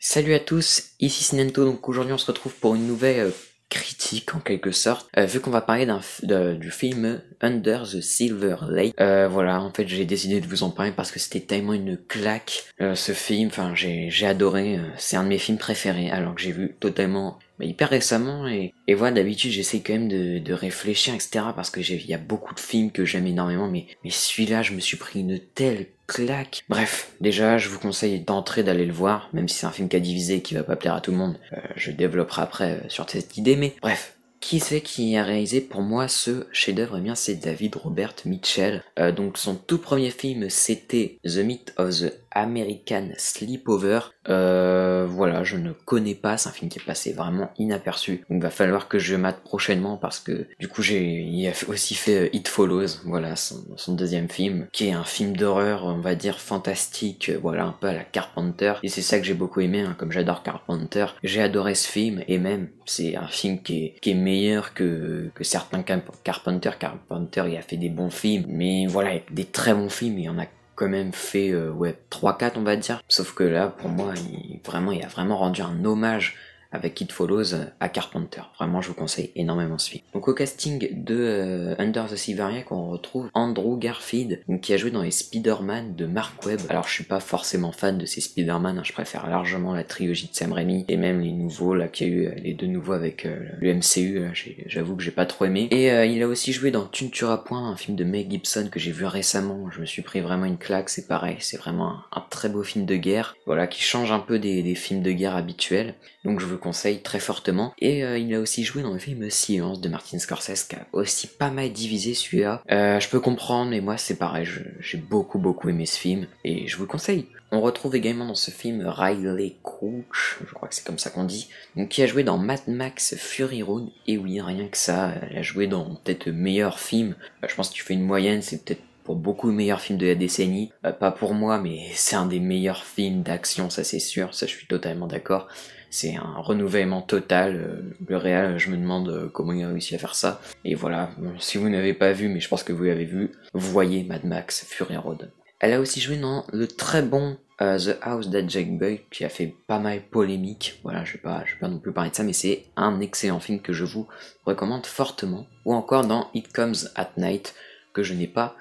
Salut à tous, ici Sinento, donc aujourd'hui on se retrouve pour une nouvelle critique en quelque sorte, vu qu'on va parler du film Under the Silver Lake. Voilà, en fait j'ai décidé de vous en parler parce que c'était tellement une claque, ce film, enfin j'ai adoré, c'est un de mes films préférés, alors que j'ai vu totalement hyper récemment, et voilà, d'habitude j'essaie quand même de réfléchir, etc., parce que il y a beaucoup de films que j'aime énormément, mais celui-là je me suis pris une telle claque. Bref, déjà je vous conseille d'entrer d'aller le voir, même si c'est un film qui a divisé et qui va pas plaire à tout le monde. Je développerai après sur cette idée, mais bref. Qui c'est qui a réalisé pour moi ce chef-d'œuvre? Eh bien, c'est David Robert Mitchell. Donc, son tout premier film, c'était The Myth of the American Sleepover. Voilà, je ne connais pas, c'est un film qui est passé vraiment inaperçu. Donc, va falloir que je mate prochainement parce que du coup, il a aussi fait It Follows, voilà, son deuxième film, qui est un film d'horreur, on va dire fantastique, voilà, un peu à la Carpenter. Et c'est ça que j'ai beaucoup aimé, hein, comme j'adore Carpenter. J'ai adoré ce film, et même, c'est un film qui est meilleur que certains Carpenter. Carpenter, il a fait des bons films, mais voilà, des très bons films, il y en a quand même fait ouais 3-4 on va dire, sauf que là pour moi il a vraiment rendu un hommage avec It Follows à Carpenter. Vraiment, je vous conseille énormément ce film. Donc au casting de Under the Silver Lake, on retrouve Andrew Garfield, donc, qui a joué dans les Spider-Man de Mark Webb. Alors je suis pas forcément fan de ces Spider-Man, hein, je préfère largement la trilogie de Sam Raimi, et même les nouveaux, là, qu'il y a eu, les deux nouveaux avec le MCU, j'avoue que j'ai pas trop aimé. Et il a aussi joué dans Tu ne tueras point, un film de Mel Gibson que j'ai vu récemment, je me suis pris vraiment une claque, c'est pareil, c'est vraiment un très beau film de guerre, voilà, qui change un peu des films de guerre habituels. Donc je vous le conseille très fortement. Et il a aussi joué dans le film Silence de Martin Scorsese, qui a aussi pas mal divisé celui-là. Je peux comprendre, mais moi c'est pareil, j'ai beaucoup aimé ce film, et je vous le conseille. On retrouve également dans ce film Riley Crouch, je crois que c'est comme ça qu'on dit, donc, qui a joué dans Mad Max Fury Road, et oui, rien que ça, elle a joué dans peut-être le meilleur film, je pense que tu fais une moyenne, c'est peut-être pour beaucoup le meilleur film de la décennie, pas pour moi, mais c'est un des meilleurs films d'action, ça c'est sûr, ça je suis totalement d'accord. C'est un renouvellement total, le réal, je me demande comment il a réussi à faire ça. Et voilà, bon, si vous n'avez pas vu, mais je pense que vous l'avez vu, voyez Mad Max Fury Road. Elle a aussi joué dans le très bon The House That Jack Buck, qui a fait pas mal polémique. Voilà, je vais pas non plus parler de ça, mais c'est un excellent film que je vous recommande fortement. Ou encore dans It Comes at Night, que je n'ai pas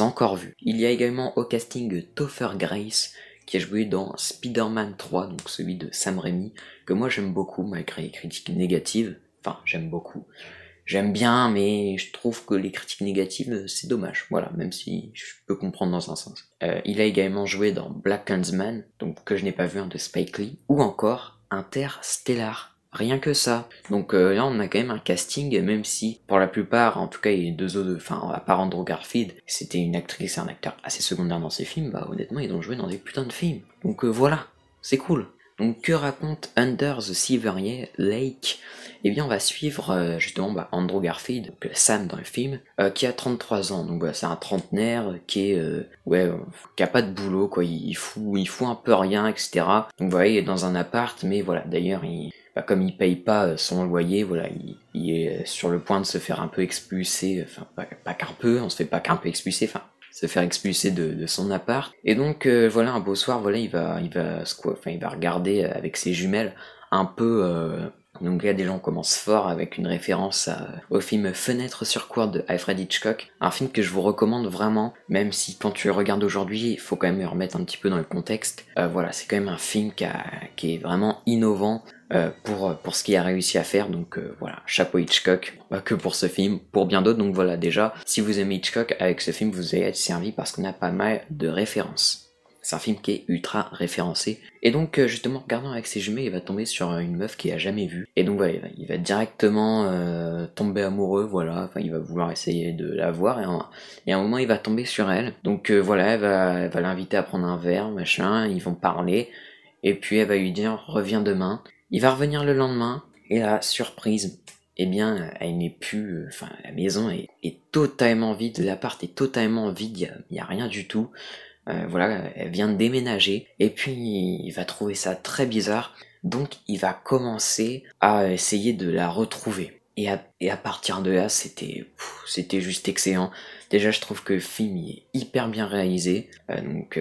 encore vu. Il y a également au casting Topher Grace, qui a joué dans Spider-Man 3, donc celui de Sam Raimi, que moi j'aime beaucoup malgré les critiques négatives. Enfin, j'aime beaucoup. J'aime bien, mais je trouve que les critiques négatives, c'est dommage. Voilà, même si je peux comprendre dans un sens. Il a également joué dans Black Klansman, donc que je n'ai pas vu, de Spike Lee, ou encore Interstellar. Rien que ça. Donc là, on a quand même un casting, même si pour la plupart, en tout cas, les deux autres, enfin, à part Andrew Garfield, c'était une actrice et un acteur assez secondaire dans ces films, bah honnêtement, ils ont joué dans des putains de films. Donc voilà, c'est cool. Donc que raconte Under the Silver Lake? Eh bien on va suivre justement Andrew Garfield, donc Sam dans le film, qui a 33 ans, donc c'est un trentenaire qui est qui a pas de boulot, quoi, il fout un peu rien, etc. Donc voilà, il est dans un appart, mais voilà, d'ailleurs comme il paye pas son loyer, voilà, il est sur le point de se faire un peu expulser, enfin pas qu'un peu, on se fait pas qu'un peu expulser, enfin se faire expulser de son appart. Et donc voilà, un beau soir, voilà, il va regarder avec ses jumelles un peu. Donc là déjà on commence fort avec une référence au film Fenêtre sur cour de Alfred Hitchcock, un film que je vous recommande vraiment, même si quand tu le regardes aujourd'hui, il faut quand même le remettre un petit peu dans le contexte. Voilà, c'est quand même un film qui est vraiment innovant pour ce qu'il a réussi à faire, donc voilà, chapeau Hitchcock, pas que pour ce film, pour bien d'autres. Donc voilà, déjà, si vous aimez Hitchcock, avec ce film vous allez être servi parce qu'on a pas mal de références. C'est un film qui est ultra référencé. Et donc justement, regardant avec ses jumelles, il va tomber sur une meuf qu'il a jamais vue. Et donc voilà, il va directement tomber amoureux, voilà, enfin il va vouloir essayer de la voir, et à un moment il va tomber sur elle. Donc voilà, elle va l'inviter à prendre un verre, machin, ils vont parler, et puis elle va lui dire reviens demain. Il va revenir le lendemain, et la surprise, eh bien, elle n'est plus, enfin, la maison est totalement vide, l'appart est totalement vide, il y a rien du tout. Voilà, elle vient de déménager, et puis il va trouver ça très bizarre, donc il va commencer à essayer de la retrouver. Et à partir de là, c'était juste excellent. Déjà, je trouve que le film il est hyper bien réalisé.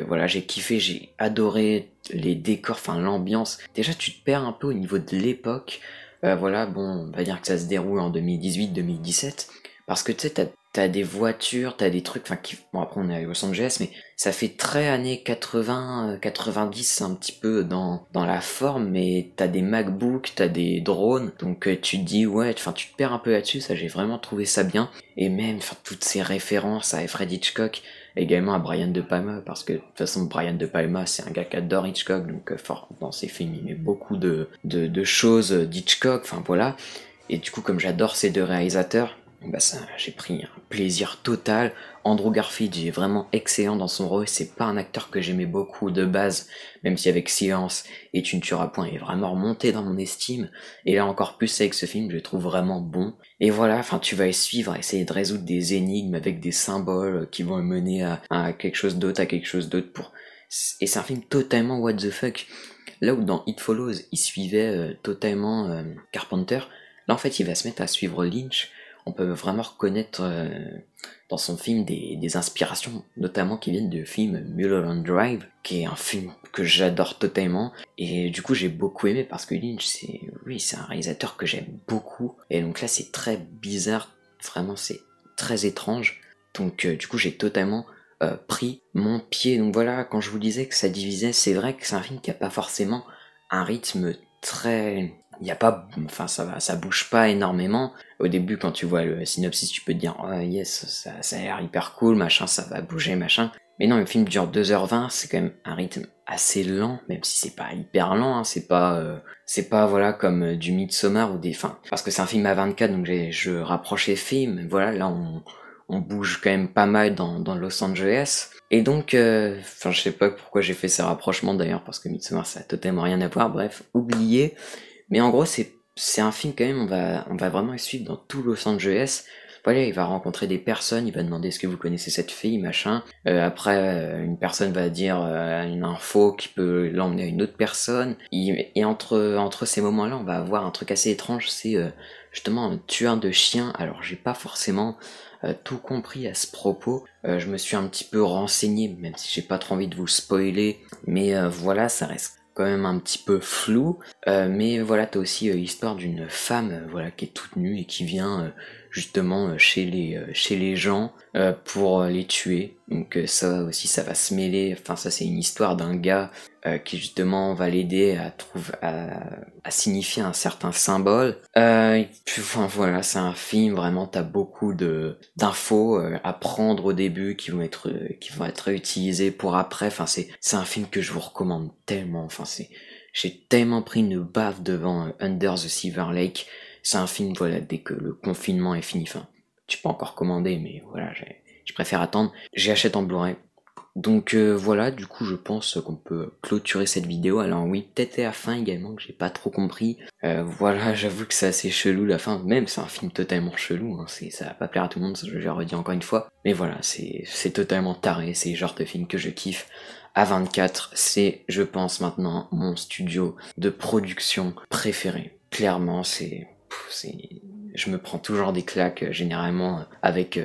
Voilà, j'ai kiffé, j'ai adoré les décors, enfin l'ambiance. Déjà, tu te perds un peu au niveau de l'époque. Voilà, bon, on va dire que ça se déroule en 2018-2017. Parce que tu sais, t'as des voitures, t'as des trucs, enfin, bon, après on est à Los Angeles, mais ça fait très années 80, 90 un petit peu dans la forme, mais t'as des MacBooks, t'as des drones, donc tu te dis, ouais, enfin, tu te perds un peu là-dessus, ça, j'ai vraiment trouvé ça bien. Et même, enfin, toutes ces références à Alfred Hitchcock, également à Brian De Palma, parce que de toute façon, Brian De Palma, c'est un gars qui adore Hitchcock, donc dans ses films, il met beaucoup de choses d'Hitchcock, enfin voilà. Et du coup, comme j'adore ces deux réalisateurs, bah ça, j'ai pris un plaisir total. Andrew Garfield il est vraiment excellent dans son rôle. C'est pas un acteur que j'aimais beaucoup de base, même si avec Silence et Tu ne tueras point, il est vraiment remonté dans mon estime. Et là encore plus avec ce film, je le trouve vraiment bon. Et voilà, enfin tu vas y suivre, essayer de résoudre des énigmes avec des symboles qui vont mener à quelque chose d'autre, à quelque chose d'autre pour. Et c'est un film totalement what the fuck. Là où dans It Follows, il suivait totalement Carpenter, là en fait il va se mettre à suivre Lynch. On peut vraiment reconnaître dans son film des inspirations, notamment qui viennent du film Mulholland Drive, qui est un film que j'adore totalement. Et du coup j'ai beaucoup aimé parce que Lynch, c'est un réalisateur que j'aime beaucoup. Et donc là c'est très bizarre, vraiment c'est très étrange. Donc du coup j'ai totalement pris mon pied. Donc voilà, quand je vous disais que ça divisait, c'est vrai que c'est un film qui a pas forcément un rythme très. Il y a pas. Enfin, ça bouge pas énormément. Au début, quand tu vois le synopsis, tu peux te dire, oh yes, ça a l'air hyper cool, machin, ça va bouger, machin. Mais non, le film dure 2h20, c'est quand même un rythme assez lent, même si c'est pas hyper lent, hein, c'est pas, voilà, comme du Midsommar ou des. Enfin, parce que c'est un film à 24, donc je rapproche les films, voilà, là on bouge quand même pas mal dans Los Angeles. Et donc, enfin, je sais pas pourquoi j'ai fait ces rapprochements d'ailleurs, parce que Midsommar ça a totalement rien à voir, bref, oubliez. Mais en gros, c'est un film quand même, on va vraiment le suivre dans tout Los Angeles. Voilà, il va rencontrer des personnes, il va demander est-ce que vous connaissez cette fille, machin. Après, une personne va dire une info qui peut l'emmener à une autre personne. Et entre ces moments-là, on va avoir un truc assez étrange, c'est justement un tueur de chiens. Alors, j'ai pas forcément tout compris à ce propos. Je me suis un petit peu renseigné, même si j'ai pas trop envie de vous spoiler. Mais voilà, ça reste quand même un petit peu flou. Mais voilà, t'as aussi l'histoire d'une femme voilà, qui est toute nue et qui vient justement chez les gens pour les tuer. Donc ça aussi, ça va se mêler. Enfin, ça c'est une histoire d'un gars qui justement va l'aider à signifier un certain symbole. Et puis, enfin voilà, c'est un film, vraiment, t'as beaucoup d'infos à prendre au début qui vont être réutilisées pour après. Enfin, c'est un film que je vous recommande tellement. Enfin, j'ai tellement pris une baffe devant Under the Silver Lake. C'est un film, voilà, dès que le confinement est fini. Enfin, tu peux encore commander, mais voilà, je préfère attendre. J'achète en Blu-ray. Donc voilà, du coup je pense qu'on peut clôturer cette vidéo. Alors oui, peut-être la fin également que j'ai pas trop compris. Voilà, j'avoue que c'est assez chelou la fin. Même c'est un film totalement chelou. Hein. Ça va pas plaire à tout le monde, je le redis encore une fois. Mais voilà, c'est totalement taré. C'est le genre de film que je kiffe. A24, c'est, je pense maintenant, mon studio de production préféré. Clairement, je me prends toujours des claques généralement avec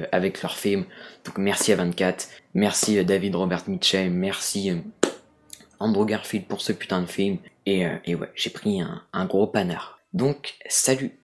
leurs films. Donc merci à 24, merci David Robert Mitchell, merci Andrew Garfield pour ce putain de film. Et ouais, j'ai pris un gros panard. Donc salut.